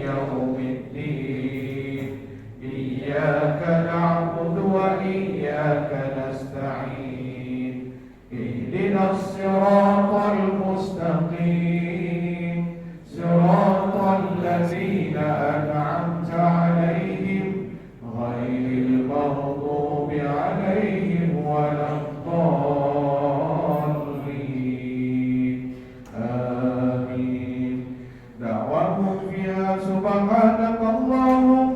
يوم الدين إياك نعبد وإياك نستعين اهدنا الصراط المستقيم صراط الذين أنعمت عليهم غير المغضوب عليهم ولا الضالين آمين. دعواهم فيها سبحانك اللهم